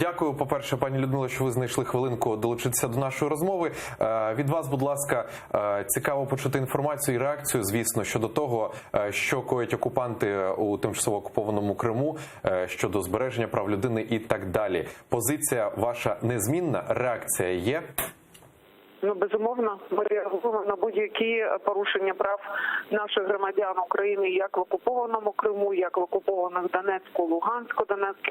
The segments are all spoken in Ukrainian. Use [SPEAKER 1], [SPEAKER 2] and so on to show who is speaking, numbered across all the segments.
[SPEAKER 1] Дякую, по-перше, пані Людмило, що ви знайшли хвилинку долучитися до нашої розмови. Від вас, будь ласка, цікаво почути інформацію і реакцію, звісно, щодо того, що коять окупанти у тимчасово окупованому Криму, щодо збереження прав людини і так далі. Позиція ваша незмінна, реакція є?
[SPEAKER 2] Ну, безумовно, ми реагуємо на будь-які порушення прав наших громадян України як в окупованому Криму, як в окупованих Донецьку, Луганську,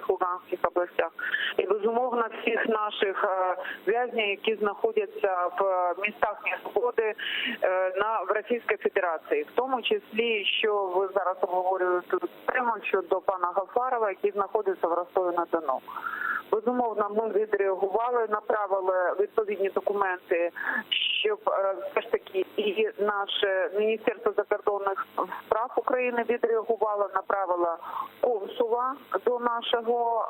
[SPEAKER 2] Луганських областях. І, безумовно, всіх наших в'язнів, які знаходяться в містах несвободи в Російській Федерації. В тому числі, що ви зараз обговорюєте тему щодо пана Гафарова, який знаходиться в Ростові-на-Дону. Безумовно, ми відреагували, направили відповідні документи, щоб все ж таки і наше Міністерство закордонних справ України відреагувало, направило консула до нашого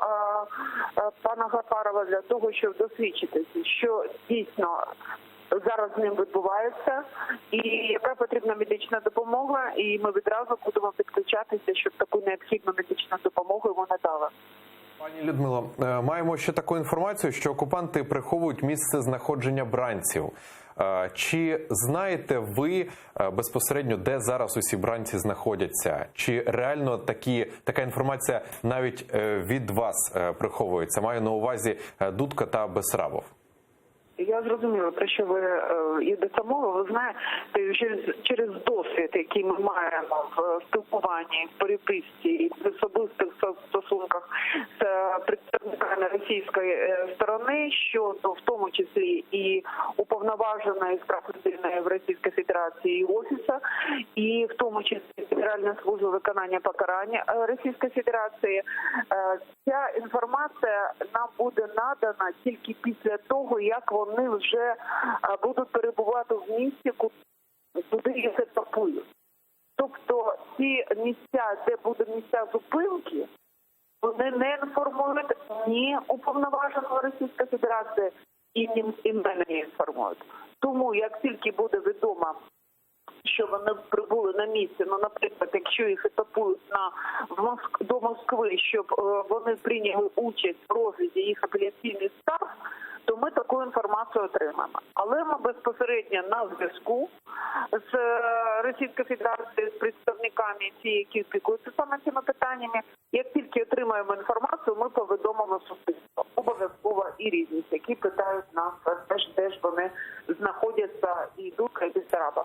[SPEAKER 2] пана Гафарова для того, щоб досвідчитися, що дійсно зараз з ним відбувається, і яка потрібна медична допомога, і ми відразу будемо підключатися, щоб таку необхідну медичну допомогу йому надали.
[SPEAKER 1] Пані Людмило, маємо ще таку інформацію, що окупанти приховують місце знаходження бранців. Чи знаєте ви безпосередньо, де зараз усі бранці знаходяться? Чи реально така інформація навіть від вас приховується? Маю на увазі Дудка та Бессарабов.
[SPEAKER 2] Я зрозуміла, про що ви йдете мова. Ви знаєте, через досвід, який ми маємо в спілкуванні, в переписці і в особистих стосунках з представниками російської сторони, щодо в тому числі і уповноваженої з прав людини в Російській Федерації офісу, і в тому числі Федеральної служби виконання покарання Російської Федерації, ця інформація нам буде надана тільки після того, як вони вже будуть перебувати в місті, куди їх етапують. Тобто ці місця, де будуть місця зупинки, вони не інформують ні уповноваженого Російської Федерації, і мене не інформують. Тому як тільки буде відомо, що вони прибули на місце, ну, наприклад, якщо їх етапують до Москви, щоб вони прийняли участь в розгляді їх апеляційних скарг, то ми таку інформацію отримаємо. Але ми безпосередньо на зв'язку з Російською Федерацією, з представниками ті, які опікуються саме цими питаннями. Як тільки отримаємо інформацію, ми повідомимо суспільство. Обов'язково і різні, які питають нас, де ж вони знаходяться, і Дудка, і Бессарабов.